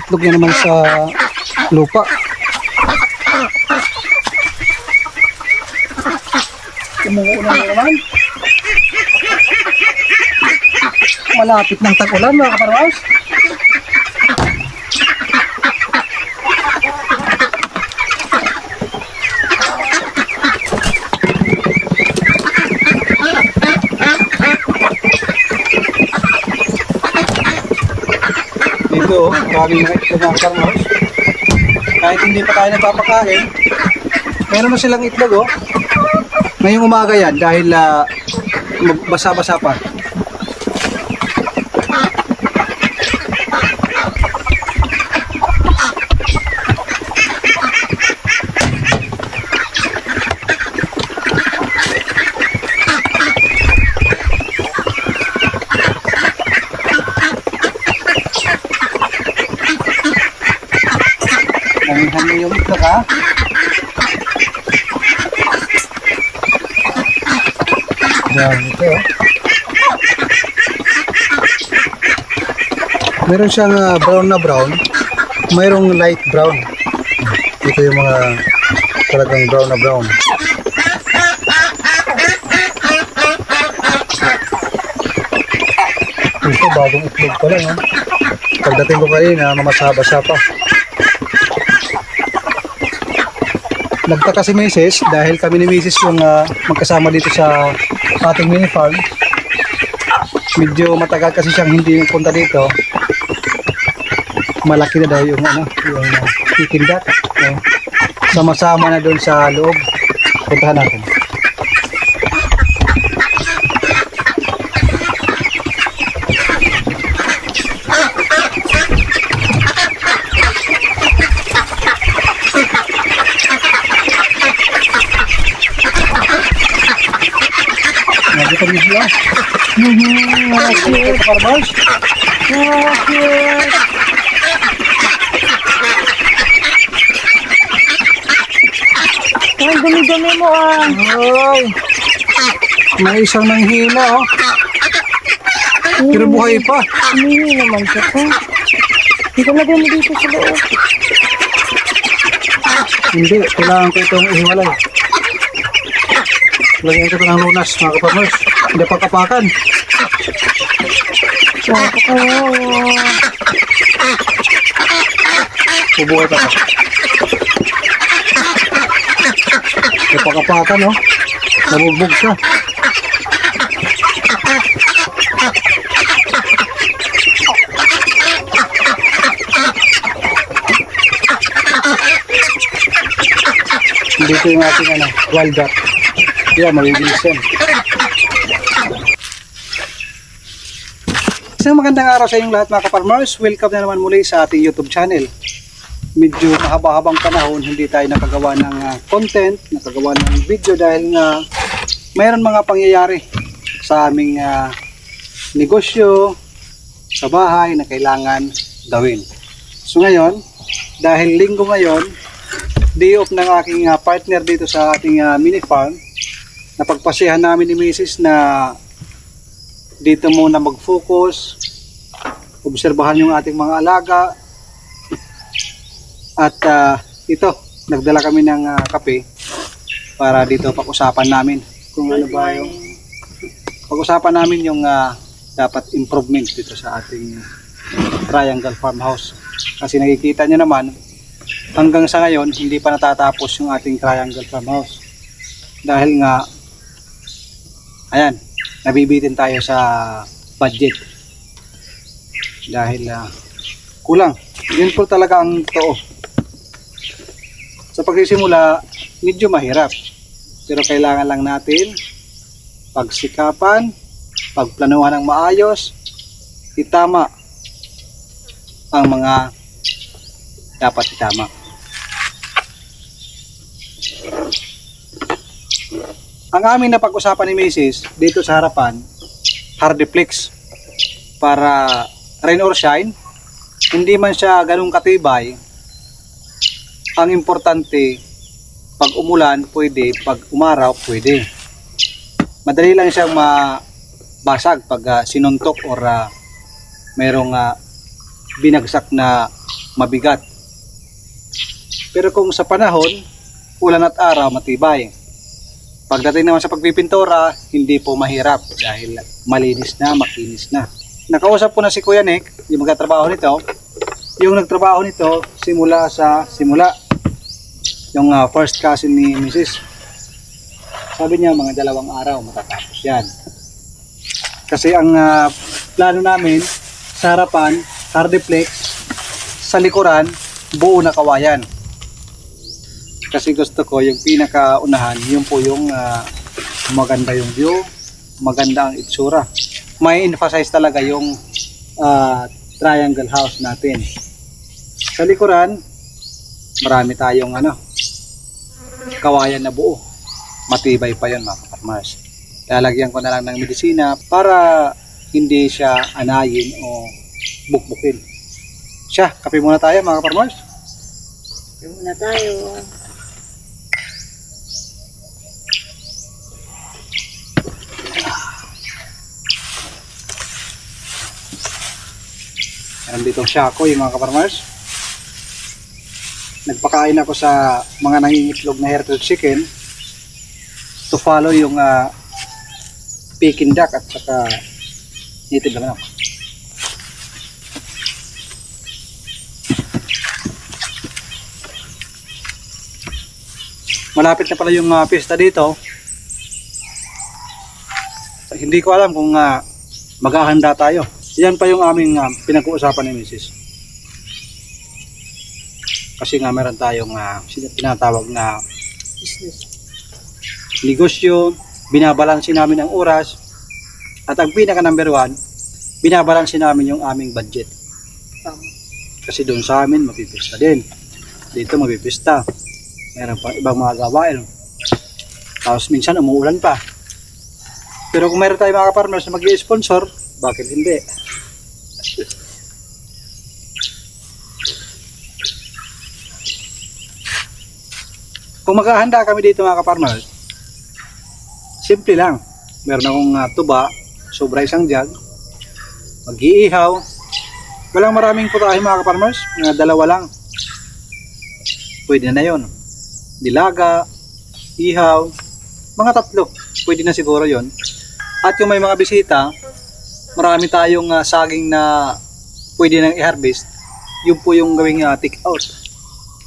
itlog na naman sa lupa. Umuuna na naman. Malapit ng tag-ulan mga kaparwas. Dito, maraming mga itlog mga kaparwas. Kahit hindi pa tayo nagpapakain, meron na silang itlog oh. Ngayong umaga yan dahil basa-basa pa. Namihan mo yung itlog ha. Yan, ito oh. Meron siyang brown na brown, mayroong light brown. Ito yung mga talagang brown na brown. Ito bagong itlog pa lang oh. Pagdating ko kanina mamasa-basa pa. Nagtaka si Mrs. dahil kami ni Mrs. yung magkasama dito sa ating mini farm. Medyo matagal kasi siyang hindi punta dito. Malaki na daw yung yung kikindat. Sama-sama na doon sa loob. Puntahan natin. Dito kami sila. Cute. Cute. Ang dumi-dumi mo ah. Ay. May isang nanghina oh. Pero buhay pa. Hindi naman siya po. Ilalagay mo dito sa loob. Hindi, kailangan ko itong ihiwalay. Lagyan ko ito ng lunas mga kaparmers. Hindi pa kapakan. Saka kayo. Bubuhay pa. Hindi pa kapakan oh. Nabugbog siya. Dito yung ating wild duck. Yeah, malibilis yan. Isang magandang araw sa inyong lahat mga kaparmers. Welcome na naman muli sa ating YouTube channel. Medyo mahaba-habang panahon hindi tayo nakagawa ng content, nakagawa ng video dahil nga mayroon mga pangyayari sa aming negosyo, sa bahay na kailangan gawin. So ngayon, dahil linggo ngayon, day off ng aking partner dito sa ating mini farm, napagpasyahan namin ni Mrs. na dito muna mag-focus, obserbahan yung ating mga alaga. At ito, nagdala kami ng kape para dito pag-usapan namin kung ano ba yung pag-usapan namin yung dapat improvement dito sa ating Triangle Farmhouse. Kasi nakikita nyo naman, hanggang sa ngayon, hindi pa natatapos yung ating Triangle Farmhouse. Dahil nga, ayan, nabibitin tayo sa budget. Dahil kulang. Yun po talaga ang totoo. Sa pagsisimula, medyo mahirap. Pero kailangan lang natin pagsikapan, pagplanuhan ng maayos, itama ang mga dapat itama. Ang aming napag-usapan ni Mrs. dito sa harapan, hardiplex para rain or shine. Hindi man siya ganun katibay. Ang importante, pag umulan pwede, pag umaraw pwede. Madali lang siyang mabasag pag sinuntok or mayroong binagsak na mabigat. Pero kung sa panahon, ulan at araw, matibay. Pagdating naman sa pagpipintura, hindi po mahirap dahil malinis na, makinis na. Nakausap ko na si Kuya Nick, yung magtatrabaho nito. Yung nagtrabaho nito simula. Yung first cousin ni Mrs. Sabi niya mga 2 araw matatapos yan. Kasi ang plano namin sa harapan, hardiplex, sa likuran, buo na kawayan. Kasi gusto ko yung pinakaunahan, yun po yung maganda yung view, maganda ang itsura. May emphasize talaga yung triangle house natin. Sa likuran, marami tayong kawayan na buo. Matibay pa yun mga kaparmers. Lalagyan ko na lang ng medisina para hindi siya anayin o bukbukin. Siya, kape muna tayo mga kaparmers. Kape muna tayo. Meron ditong shako yung mga kaparmers. Nagpakain ako sa mga nangingitlog na heritage chicken to follow yung Peking duck at saka native lang ako. Malapit na pala yung pista dito. Hindi ko alam kung maghahanda tayo. Yan pa yung aming pinag-uusapan ni Mrs. Kasi nga meron tayong tinatawag na Business. negosyo, binabalansin namin ang oras, at ang pinaka number 1, binabalansin namin yung aming budget. Kasi doon sa amin mapipista din. Dito mapipista. Meron pa ibang mga gawain. Tapos minsan umuulan pa. Pero kung meron tayo mga ka-farmers na mag-i-sponsor, bakit hindi? Kung maghahanda kami dito mga ka-farmers, simple lang. Meron akong tuba, sobra isang jug, mag-iihaw. Walang maraming putahe mga ka-farmers, mga 2 lang. Pwede na yun. Dilaga, ihaw, mga 3. Pwede na siguro yon. At yung may mga bisita, marami tayong saging na pwede nang i-harvest. Yun po yung gawing take out.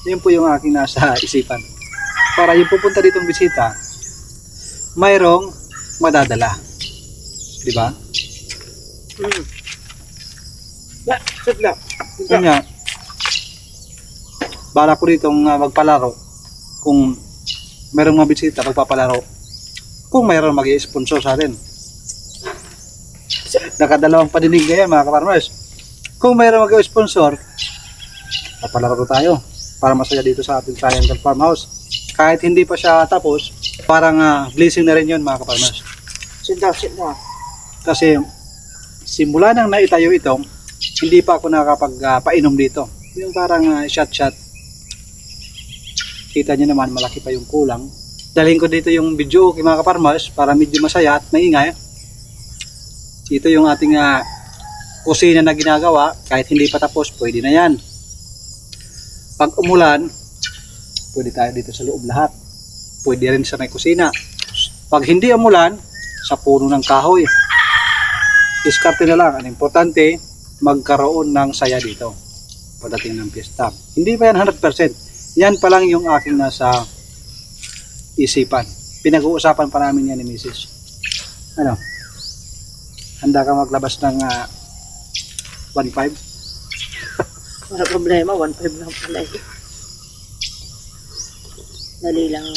Yun po yung aking nasa isipan. Para yung pupunta ditong bisita, mayroong madadala. Diba? Sudla. Yun nga. Bala ko ditong magpalaro. Kung mayroong mga bisita, magpapalaro. Kung mayroong mag-i-sponsor sa atin. Nakadalawang padinig ngayon mga ka-farmers. Kung mayroong mag-i-sponsor, papalaro tayo para masaya dito sa ating Triangle Farmhouse. Kahit hindi pa siya tapos, parang blessing na rin yun mga ka-farmers. Sit down. Kasi simula nang naitayo ito, hindi pa ako nakakapag-painom dito. Yung parang shot. Kita nyo naman, malaki pa yung kulang. Dalhin ko dito yung video kay mga ka-farmers para medyo masaya at maingay. Ito yung ating kusina na ginagawa. Kahit hindi pa tapos, pwede na yan. Pag umulan, pwede tayo dito sa loob lahat. Pwede rin sa may kusina. Pag hindi umulan, sa puno ng kahoy. Diskarte na lang. Ang importante, magkaroon ng saya dito pagdating ng piyesta. Hindi pa yan 100%. Yan pa lang yung aking nasa isipan. Pinag-uusapan pa namin yan ni Mrs. Ano? Handa ka maglabas ng 1.5? Wala problema, 1.5 lang pala eh. Dali lang.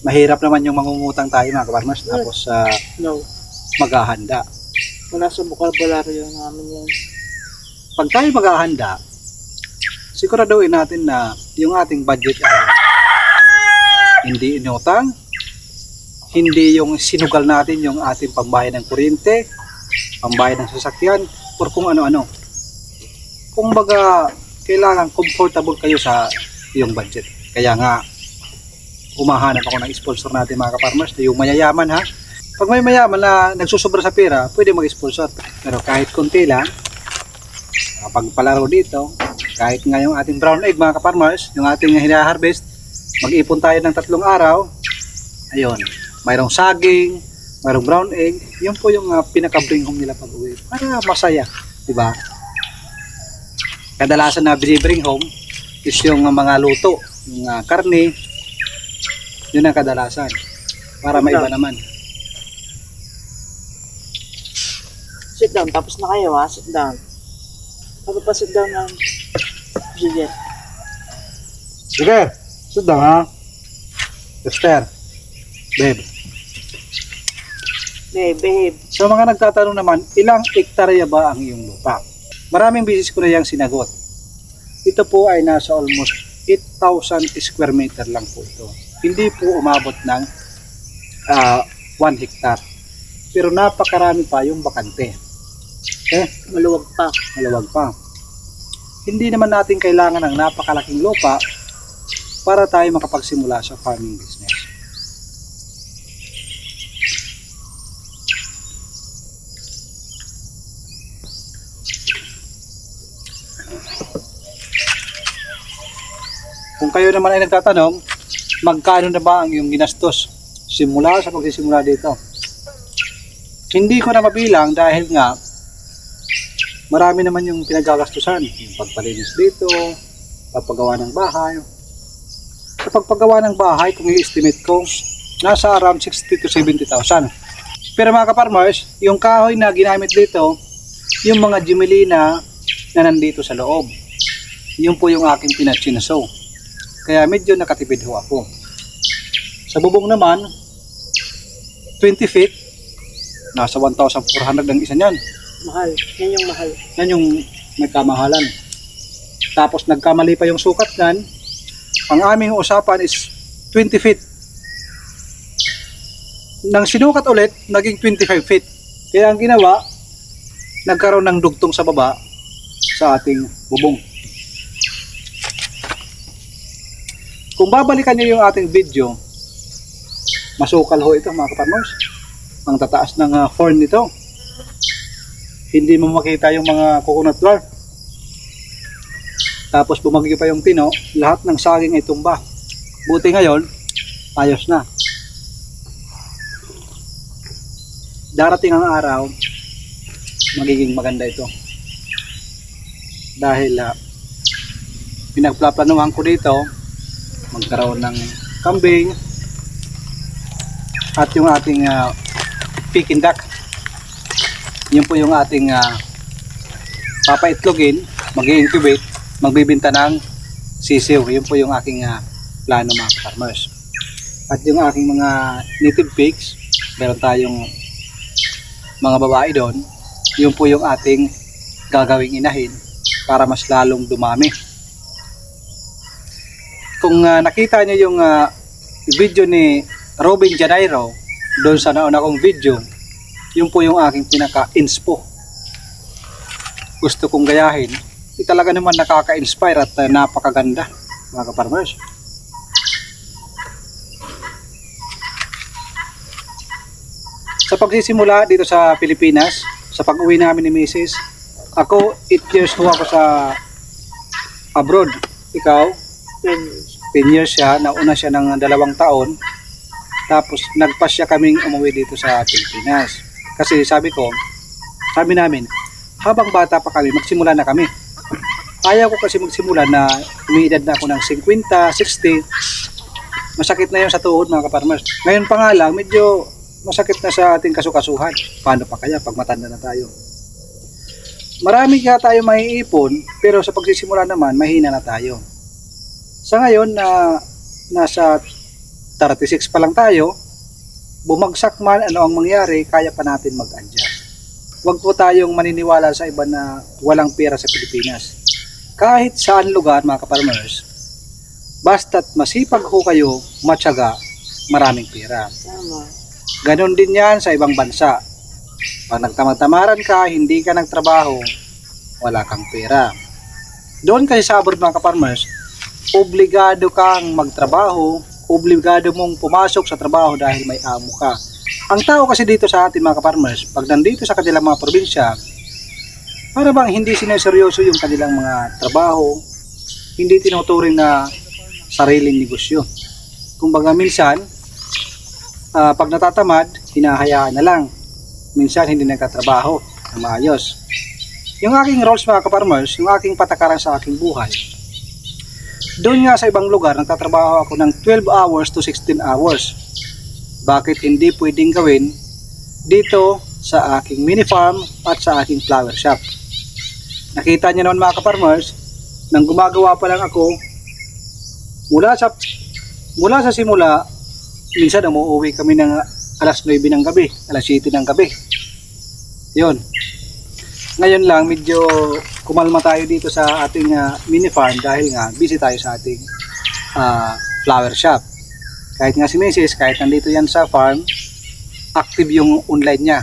Mahirap naman yung mangungutang tayo mga ka-farmers tapos No. maghahanda. Wala sa vocabulary namin yan. Pag tayo maghahanda, siguraduhin natin na yung ating budget ay hindi inutang, hindi yung sinugal natin yung ating pambayad ng kuryente, pambayad ng sasakyan, or kung ano-ano. Kung baga, kailangan comfortable kayo sa iyong budget. Kaya nga, umahanap ako ng sponsor natin mga ka-farmers, yung mayayaman ha. Pag may mayaman na nagsusobra sa pera, pwede mag-sponsor. Pero kahit konti lang, pagpalaro dito, kahit nga yung ating brown egg mga ka-farmers, yung ating hina-harvest, mag-ipon tayo ng 3 araw. Ayun, mayroong saging, mayroong brown egg. Yun po yung pinaka-bring home nila pag uwi. Para masaya, di ba? Kadalasan na bring home is yung mga luto, yung karne. Yun ang kadalasan. Para maiba naman. Sit down. Tapos na kayo ha. Sit down. Pagpasit down ng Juliet. Sige, sit down ha. Esther, babe. Babe. Sa mga nagtatanong naman, ilang hektarya ba ang iyong lupa? Maraming bisis ko na yung sinagot. Ito po ay nasa almost 8,000 square meter lang po ito. Hindi po umabot ng 1 hectare. Pero napakarami pa yung bakante. Maluwag pa. Maluwag pa. Hindi naman natin kailangan ng napakalaking lupa para tayo makapagsimula sa farming business. Kung kayo naman ay nagtatanong, magkano na ba ang iyong ginastos simula sa pagsisimula dito? Hindi ko na mabilang dahil nga marami naman yung pinagagastusan. Yung pagpalinis dito, pagpagawa ng bahay. Sa pagpagawa ng bahay, kung i-estimate ko, nasa around 60 to 70,000. Pero mga ka-farmers, yung kahoy na ginamit dito, yung mga Jimelina na nandito sa loob. Yun po yung aking pinachinaso. Kaya medyo nakatipid ho ako. Sa bubong naman, 20 feet, nasa 1,400 ang isa niyan. Mahal. Yan yung mahal. Yan yung may kamahalan. Tapos nagkamali pa yung sukat nan. Ang aming usapan is 20 feet. Nang sinukat ulit, naging 25 feet. Kaya ang ginawa, nagkaroon ng dugtong sa baba sa ating bubong. Kung babalikan niyo yung ating video, masukal ho ito mga ka-farmers. Ang tataas ng horn nito. Hindi mo makita yung mga coconut flower. Tapos bumagyo pa yung tino, lahat ng saging ay tumba. Buti ngayon, ayos na. Darating ang araw, magiging maganda ito. Dahil pinagplaplanuhan ko dito, magkaroon ng kambing at yung ating Peking duck. Yun po yung ating papaitlogin, mag-incubate, magbibinta ng sisiw. Yun po yung aking plano mga farmers. At yung aking mga native pigs, meron tayong mga babae doon. Yun po yung ating gagawing inahin para mas lalong dumami. Kung nakita niyo yung video ni Robin Janeiro doon sa nauna kong video, yun po yung aking pinaka-inspo. Gusto kong gayahin. Talaga naman nakaka-inspire at napakaganda mga ka-farmers. Sa pagsisimula dito sa Pilipinas, sa pag-uwi namin ni Mrs., ako 8 years ho ako sa abroad. Ikaw? 10 years siya, nauna siya ng 2 taon. Tapos nagpasya kaming umuwi dito sa Pilipinas. Kasi sabi namin, habang bata pa kami, magsimula na kami. Ayaw ko kasi magsimula na umiidad na ako ng 50, 60. Masakit na yun sa tuhod mga ka-farmers. Ngayon pa nga lang, medyo masakit na sa ating kasukasuhan. Paano pa kaya pag matanda na tayo? Marami kaya tayo maiipon, pero sa pagsisimula naman, mahina na tayo. Sa ngayon na nasa 36 pa lang tayo, bumagsak man ano ang mangyari, kaya pa natin mag-adjust. Huwag po tayong maniniwala sa iba na walang pera sa Pilipinas. Kahit saan lugar mga ka-farmers, basta't masipag ho kayo, matyaga, maraming pera. Tama. Ganon din yan sa ibang bansa. Pag nagtamad-tamaran ka, hindi ka nagtrabaho, wala kang pera. Doon kasi sa abroad mga ka-farmers, obligado kang magtrabaho, obligado mong pumasok sa trabaho dahil may amo ka. Ang tao kasi dito sa atin mga ka-farmers, pag nandito sa kanilang mga probinsya, para bang hindi sineseryoso yung kanilang mga trabaho, hindi tinuturing na sariling negosyo. Kumbaga minsan, pag natatamad, hinahayaan na lang. Minsan hindi nagtatrabaho na maayos. Yung aking roles mga ka-farmers, yung aking patakaran sa aking buhay, doon nga sa ibang lugar, nagtatrabaho ako ng 12 hours to 16 hours. Bakit hindi pwedeng gawin dito sa aking mini farm at sa aking flower shop? Nakita niyo naman mga ka-farmers, nang gumagawa pa lang ako, mula sa simula, minsan umuwi kami ng alas 9 ng gabi, alas 7 ng gabi. Yun. Ngayon lang medyo kumalma tayo dito sa ating mini farm dahil nga busy tayo sa ating flower shop. Kahit nga si Mrs., kahit nandito yan sa farm, active yung online niya.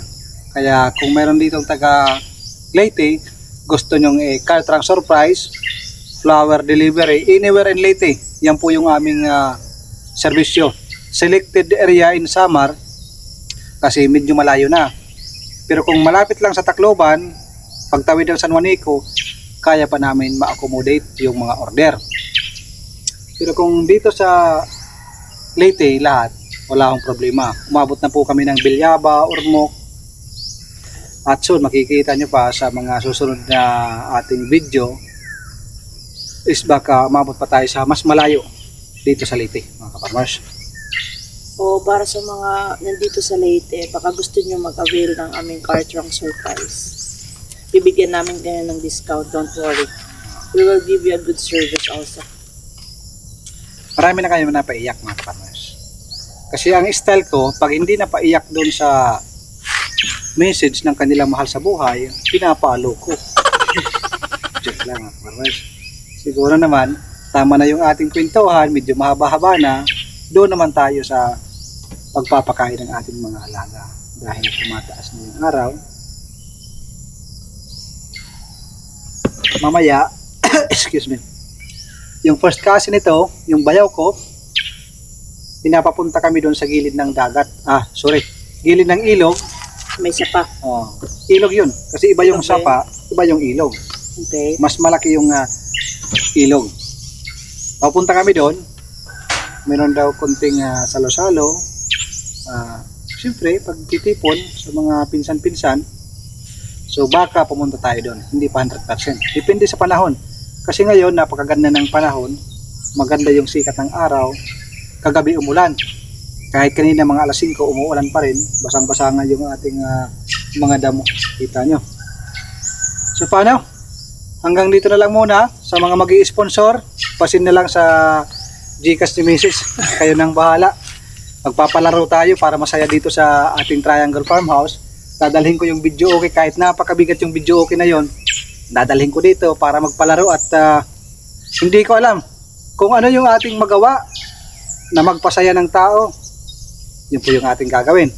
Kaya kung meron dito taga Leyte, gusto nyong car transfer price, flower delivery, anywhere in Leyte, yan po yung aming serbisyo. Selected area in Samar, kasi medyo malayo na. Pero kung malapit lang sa Tacloban, pagtawid ng San Juanico, kaya pa namin ma-accommodate yung mga order. Pero kung dito sa Leyte, lahat, wala akong problema. Umabot na po kami ng Bilyaba, Ormoc, at soon makikita nyo pa sa mga susunod na ating video is baka umabot pa tayo sa mas malayo dito sa Leyte, mga ka-farmers. O para sa mga nandito sa Leyte, baka gusto nyo mag-avail ng aming car transfer price. Bibigyan namin kayo ng discount, don't worry. We will give you a good service also. Marami na kayo napaiyak mga ka-farmers. Kasi ang style ko, pag hindi napaiyak doon sa message ng kanilang mahal sa buhay, pinapalo ko. Joke lang mga ka-farmers. Siguro naman, tama na yung ating kwentuhan, medyo mahaba-haba na, doon naman tayo sa pagpapakain ng ating mga alaga. Dahil tumataas na yung araw. Mamaya, excuse me, yung first kasi nito, yung bayaw ko, pinapapunta kami doon sa gilid ng dagat. Gilid ng ilog. May sapa. Oh, ilog yun. Kasi iba yung sapa, iba yung ilog. Okay. Mas malaki yung ilog. Papunta kami doon. Meron daw konting salo-salo. Siyempre, pagtitipon sa mga pinsan-pinsan, so baka pumunta tayo doon. Hindi pa 100%. Depende sa panahon. Kasi ngayon, napakaganda ng panahon. Maganda yung sikat ng araw. Kagabi umulan. Kahit kanina mga alas 5 umuulan pa rin. Basang-basa nga yung ating mga damo. Kita nyo. So paano? Hanggang dito na lang muna. Sa mga mag-i-sponsor, pasin na lang sa Gcash ni Mrs. Kayo nang bahala. Magpapalaro tayo para masaya dito sa ating Triangle Farmhouse. Dadalhin ko yung video okay. Kahit napakabigat yung video okay na yon, dadalhin ko dito para magpalaro. At hindi ko alam kung ano yung ating magawa na magpasaya ng tao. Yun po yung ating gagawin.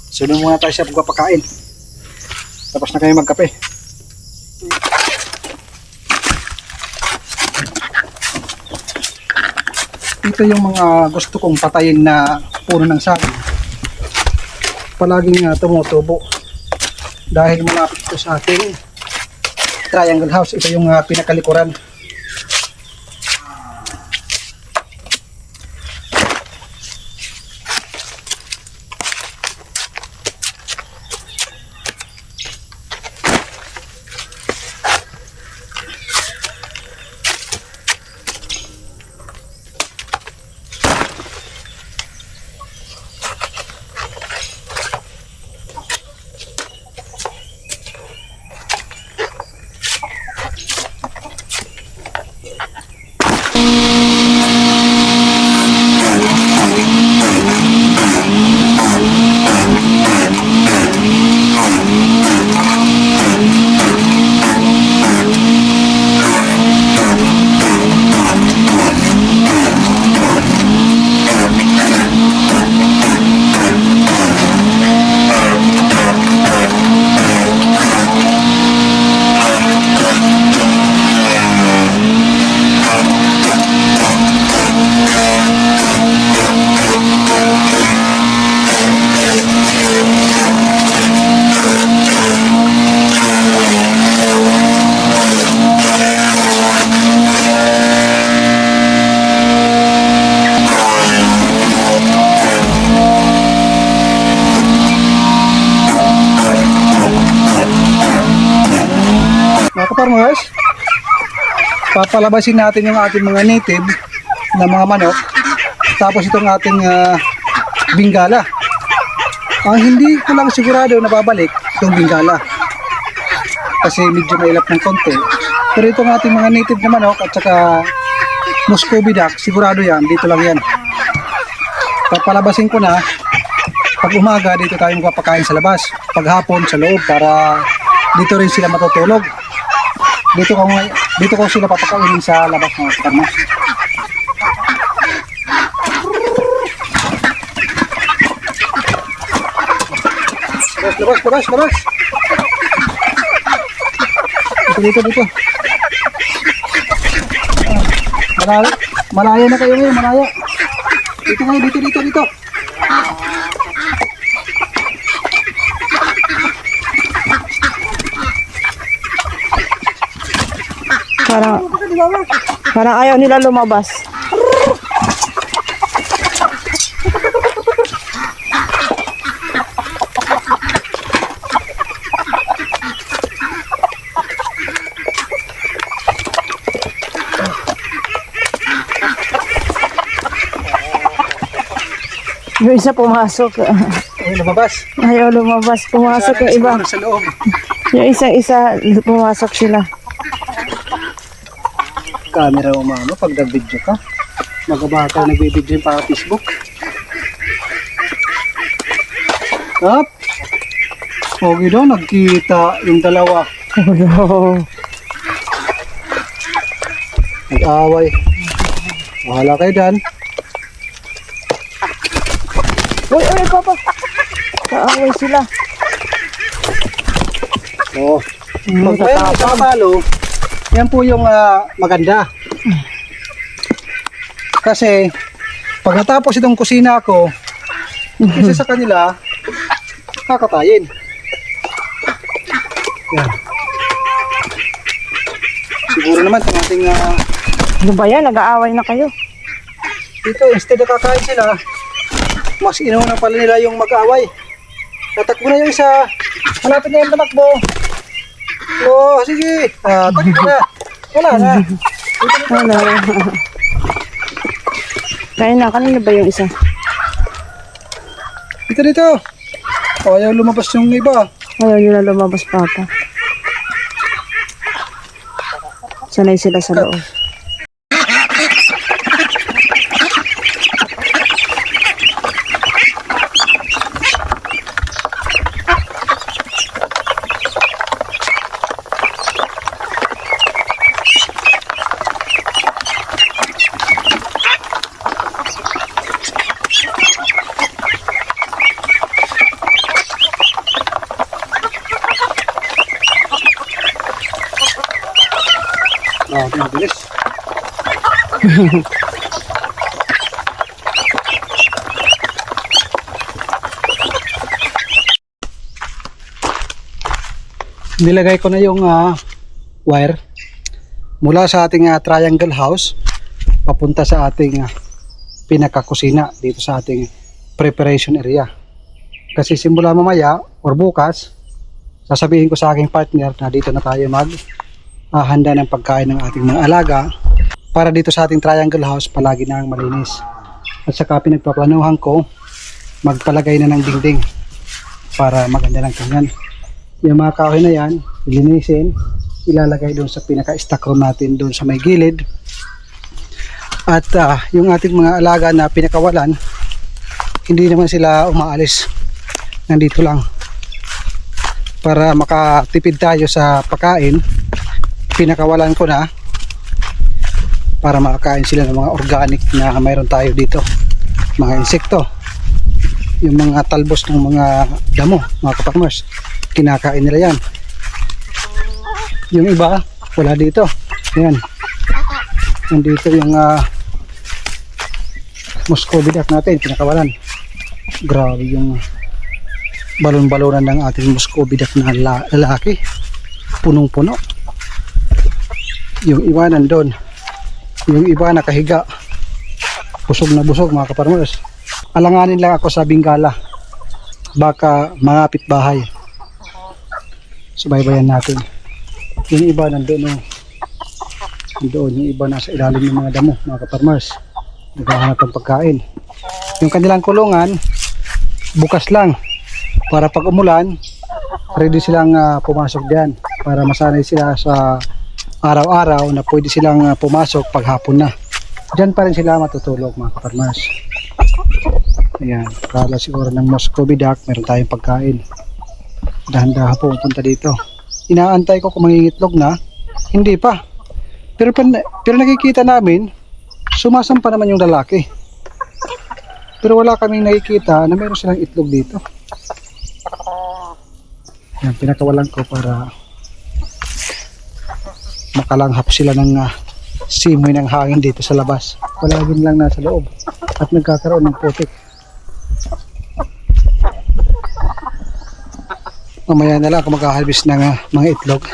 Sunod muna tayo sa pagpapakain. Tapos na kayo magkape. Ito yung mga gusto kong patayin na puno ng saging. Palaging tumutubo. Dahil malapit ito sa ating triangle house. Ito yung pinakalikuran. Mga kaparmers, papalabasin natin yung ating mga native na mga manok. Tapos itong ating Bengala. Ang hindi ko lang sigurado na babalik itong Bengala. Kasi medyo mailap ng konti. Pero itong ating mga native na manok at saka Muscovy duck, sigurado yan, dito lang yan. Papalabasin ko na. Pag umaga, dito tayo magpapakain sa labas. Pag hapon, sa loob, para dito rin sila matutulog. Dito ko sila papakainin sa labas ng kaparmers. Labas. Dito. Malaya na kayo ngayon, malaya. Dito. Parang ayaw nila lumabas. Yung isa pumasok. Ayaw lumabas. Ayaw lumabas. Pumasok yung iba. Sa loob. Yung isa pumasok sila. Camera umano pag nag-video ka. Magabaka nag-video para Facebook. Up. Okay daw, nagkita yung dalawa. Nag-away. Bahala kayo dyan. Uy, papa. Kaaway sila. Oh. Pag may tatalo, yan po yung maganda. Kasi, pag natapos itong kusina ko, isa sa kanila, kakatayin. Yan. Siguro naman sa ating Ano ba yan? Nag-aaway na kayo. dito, instead na kakain sila, mas inuuna pala nila yung mag-away. Tatakbo na yung isa. Hanapin na yung tatakbo. Oh, sige. Takbo na. Wala na. Wala. Kaya na, kanina ba yung isa? Dito. Oh, ayaw lumabas yung iba. Ayaw nila lumabas, papa. Sanay sila sa loob. Mabilis. Nilagay ko na yung wire mula sa ating triangle house papunta sa ating pinakakusina dito sa ating preparation area. Kasi simula mamaya or bukas, sasabihin ko sa aking partner na dito na tayo handa ng pagkain ng ating mga alaga para dito sa ating triangle house palagi na malinis. At saka pinagpaplanuhan ko magpalagay na ng dingding para maganda ng tingnan. Yung mga kahoy na yan, ilinisin, ilalagay doon sa pinaka-stack room natin doon sa may gilid. At yung ating mga alaga na pinakawalan, hindi naman sila umaalis, nandito lang para makatipid tayo sa pagkain. Pinakawalan ko na para makakain sila ng mga organic na mayroon tayo dito, mga insekto, yung mga talbos ng mga damo, mga kaparmers, kinakain nila yan. Yung iba wala dito, yan, nandito yung Muscovy duck natin, pinakawalan. Grabe yung balon-balonan ng ating Muscovy duck na lalaki, punong-puno. Yung iba nandun, yung iba nakahiga, busog na busog mga kaparmers. Alanganin lang ako sa Bengala, baka mangapit bahay. Subaybayan natin. Yung iba nandoon, oh. Nandoon, yung iba nasa ilalim ng mga damo, mga ka-farmers. Naghahanap ng pagkain. Yung kanilang kulungan, bukas lang. Para pag umulan, ready silang pumasok diyan. Para masanay sila sa araw-araw na pwede silang pumasok pag hapon na. Diyan pa rin sila matutulog, mga ka-farmers. Ayan, kala siguro ng Muscovy duck, meron tayong pagkain. Dahan-dahan po pupunta dito. Inaantay ko kung mangingitlog na. Hindi pa. Pero nakikita namin, sumasampa naman yung lalaki. Pero wala kaming nakikita na meron silang itlog dito. Yan, pinakawalan ko para makalanghap sila ng simoy ng hangin dito sa labas. Palaging lang nasa loob at nagkakaroon ng putik. Mamaya na lang ako mag-harvest ng mga itlog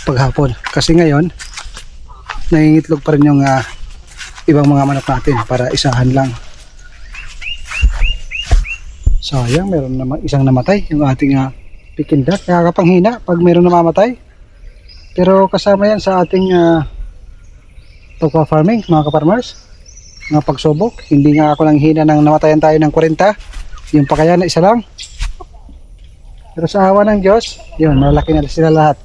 paghapon. Kasi ngayon, nangingitlog pa rin yung ibang mga manok natin para isahan lang. Sayang, meron naman isang namatay yung ating Peking duck. Nakakapanghina pag meron namamatay. Pero kasama yan sa ating pagpa-farming, mga ka-farmers, mga pagsubok. Hindi nga ako nang hina nang namatayan tayo ng 40. Yung pa kaya na isa lang. Pero sa awa ng Diyos, yun, malaki na sila lahat.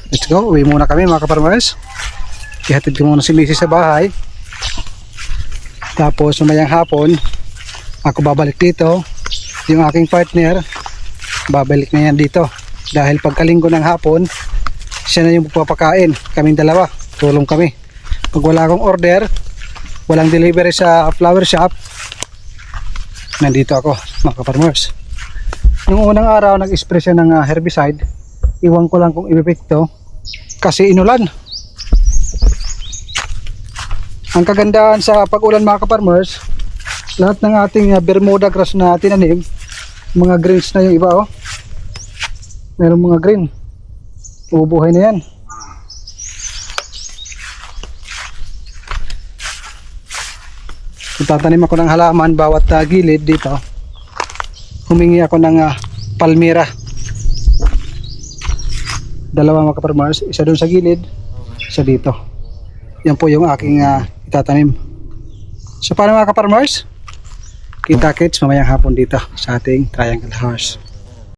Let's go, uwi muna kami, mga ka-farmers. Ihatid ko muna si Missy sa bahay. Tapos mamayang hapon, ako babalik dito. Yung aking partner, babalik na yan dito. Dahil pagkalinggo ng hapon, siya na yung magpapakain. Kaming dalawa, tulong kami. Pag wala akong order, walang delivery sa flower shop, nandito ako, mga ka-farmers. Yung unang araw, nag-spray siya ng herbicide. Iwan ko lang kung ipepekto kasi inulan. Ang kagandahan sa pag-ulan, mga ka-farmers, lahat ng ating Bermuda grass na tinanim, mga greens na yung iba, oh. Meron mga green. Ubuhay na yan. Tatanim ako ng halaman bawat gilid dito. Humingi ako ng palmira. Dalawa, mga ka-farmers, isa doon sa gilid, isa dito. Yan po yung aking itatanim. So paano, mga ka-farmers? Kita-kits mamayang hapon dito sa ating triangle house.